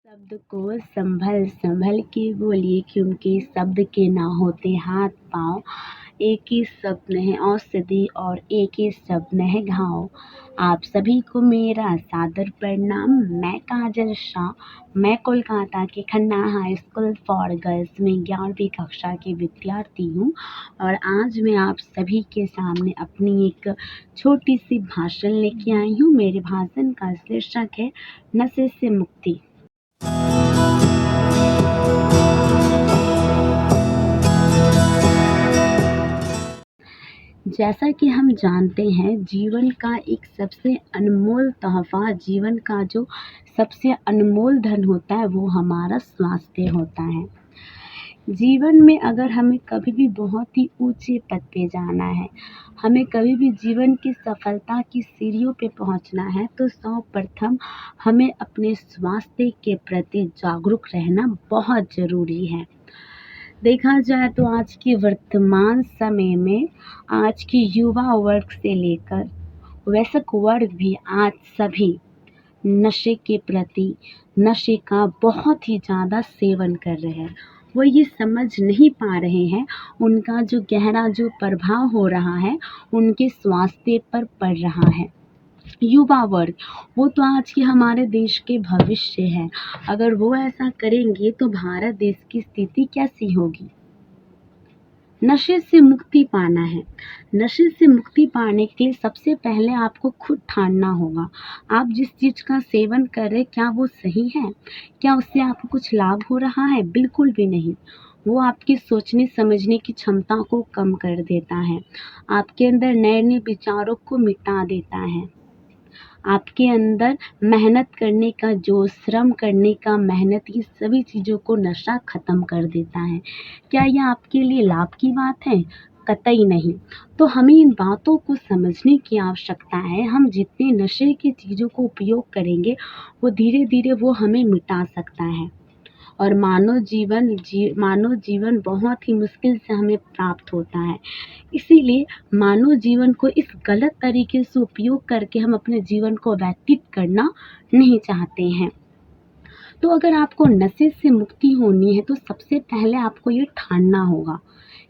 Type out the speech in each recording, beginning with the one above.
शब्द को संभल संभल के बोलिए क्योंकि शब्द के ना होते हाथ पाँव। एक ही शब्द है औषधि और एक ही शब्द है घाव। आप सभी को मेरा सादर प्रणाम। मैं काजल शाह। मैं कोलकाता के Khanna high school for girls में 11वीं कक्षा की विद्यार्थी हूँ और आज मैं आप सभी के सामने अपनी एक छोटी सी भाषण लेके आई हूँ। मेरे भाषण का शीर्षक है नशे से मुक्ति। जैसा कि हम जानते हैं जीवन का एक सबसे अनमोल तोहफा, जीवन का जो सबसे अनमोल धन होता है वो हमारा स्वास्थ्य होता है। जीवन में अगर हमें कभी भी बहुत ही ऊंचे पद पे जाना है, हमें कभी भी जीवन की सफलता की सीढ़ियों पे पहुंचना है तो सर्वप्रथम हमें अपने स्वास्थ्य के प्रति जागरूक रहना बहुत ज़रूरी है। देखा जाए तो आज के वर्तमान समय में आज की युवा वर्ग से लेकर वयस्क वर्ग भी आज सभी नशे के प्रति नशे का बहुत ही ज़्यादा सेवन कर रहे हैं। वो ये समझ नहीं पा रहे हैं उनका जो गहरा जो प्रभाव हो रहा है उनके स्वास्थ्य पर पड़ रहा है। युवा वर्ग वो तो आज के हमारे देश के भविष्य है। अगर वो ऐसा करेंगे तो भारत देश की स्थिति कैसी होगी। नशे से मुक्ति पाना है। नशे से मुक्ति पाने के लिए सबसे पहले आपको खुद ठानना होगा। आप जिस चीज़ का सेवन कर रहे क्या वो सही है? क्या उससे आपको कुछ लाभ हो रहा है? बिल्कुल भी नहीं। वो आपकी सोचने समझने की क्षमता को कम कर देता है। आपके अंदर नए-नए विचारों को मिटा देता है। आपके अंदर मेहनत करने का जोश, श्रम करने का मेहनत, ये सभी चीज़ों को नशा ख़त्म कर देता है। क्या यह आपके लिए लाभ की बात है? कतई नहीं। तो हमें इन बातों को समझने की आवश्यकता है। हम जितने नशे की चीज़ों को उपयोग करेंगे वो धीरे-धीरे वो हमें मिटा सकता है और मानव जीवन बहुत ही मुश्किल से हमें प्राप्त होता है। इसीलिए मानव जीवन को इस गलत तरीके से उपयोग करके हम अपने जीवन को व्यतीत करना नहीं चाहते हैं। तो अगर आपको नशे से मुक्ति होनी है तो सबसे पहले आपको ये ठानना होगा।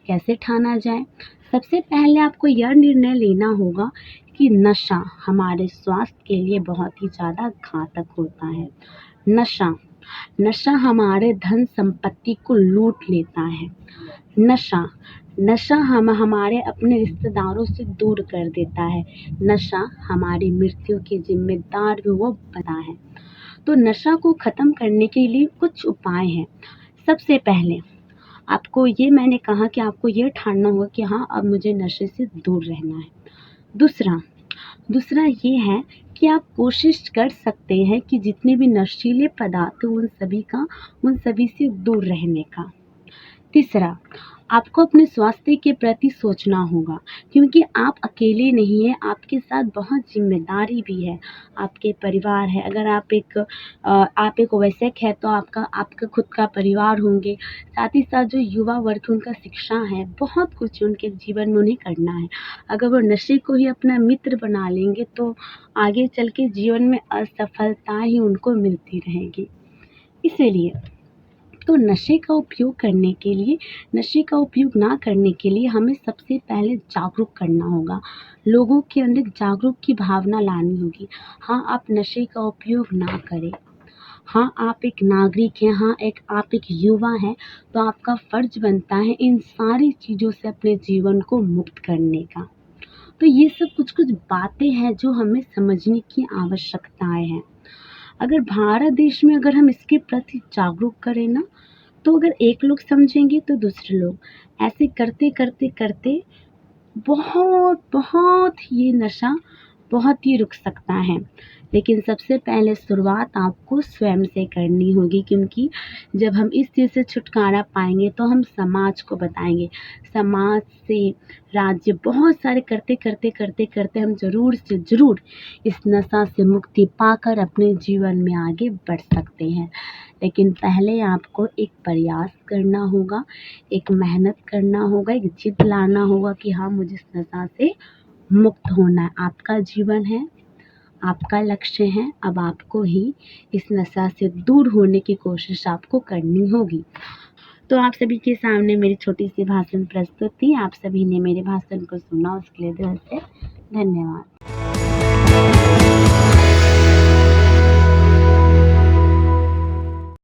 कैसे ठाना जाए? सबसे पहले आपको यह निर्णय लेना होगा कि नशा हमारे स्वास्थ्य के लिए बहुत ही ज़्यादा घातक होता है। नशा हमारे धन संपत्ति को लूट लेता है। नशा हम हमारे अपने रिश्तेदारों से दूर कर देता है। नशा हमारी मृत्यु के जिम्मेदार भी वो बना है। तो नशा को ख़त्म करने के लिए कुछ उपाय हैं। सबसे पहले आपको ये मैंने कहा कि आपको ये ठानना होगा कि हाँ अब मुझे नशे से दूर रहना है। दूसरा ये है कि आप कोशिश कर सकते हैं कि जितने भी नशीले पदार्थ हैं उन सभी से दूर रहने का। तीसरा, आपको अपने स्वास्थ्य के प्रति सोचना होगा क्योंकि आप अकेले नहीं हैं, आपके साथ बहुत ज़िम्मेदारी भी है। आपके परिवार है, अगर आप एक वयस्क है तो आपका खुद का परिवार होंगे। साथ ही साथ जो युवा वर्ग है उनका शिक्षा है, बहुत कुछ उनके जीवन में उन्हें करना है। अगर वो नशे को ही अपना मित्र बना लेंगे तो आगे चल के जीवन में असफलता ही उनको मिलती रहेगी। इसीलिए तो नशे का उपयोग ना करने के लिए हमें सबसे पहले जागरूक करना होगा। लोगों के अंदर जागरूक की भावना लानी होगी। हाँ, आप नशे का उपयोग ना करें। हाँ, आप एक नागरिक हैं, हाँ आप एक युवा हैं, तो आपका फ़र्ज़ बनता है इन सारी चीज़ों से अपने जीवन को मुक्त करने का। तो ये सब कुछ-कुछ बातें हैं जो हमें समझने की आवश्यकताएँ हैं। अगर भारत देश में अगर हम इसके प्रति जागरूक करें ना, तो अगर एक लोग समझेंगे तो दूसरे लोग, ऐसे करते बहुत ये नशा बहुत ही रुक सकता है। लेकिन सबसे पहले शुरुआत आपको स्वयं से करनी होगी क्योंकि जब हम इस चीज़ से छुटकारा पाएँगे तो हम समाज को बताएँगे। समाज से, राज्य, बहुत सारे करते हम ज़रूर से ज़रूर इस नशा से मुक्ति पाकर अपने जीवन में आगे बढ़ सकते हैं। लेकिन पहले आपको एक प्रयास करना होगा, एक मेहनत करना होगा, एक जिद लाना होगा कि हाँ मुझे इस नशा से मुक्त होना है। आपका जीवन है, आपका लक्ष्य है, अब आपको ही इस नशा से दूर होने की कोशिश आपको करनी होगी। तो आप सभी के सामने मेरी छोटी सी भाषण प्रस्तुत थी। आप सभी ने मेरे भाषण को सुना, उसके लिए दिल से धन्यवाद।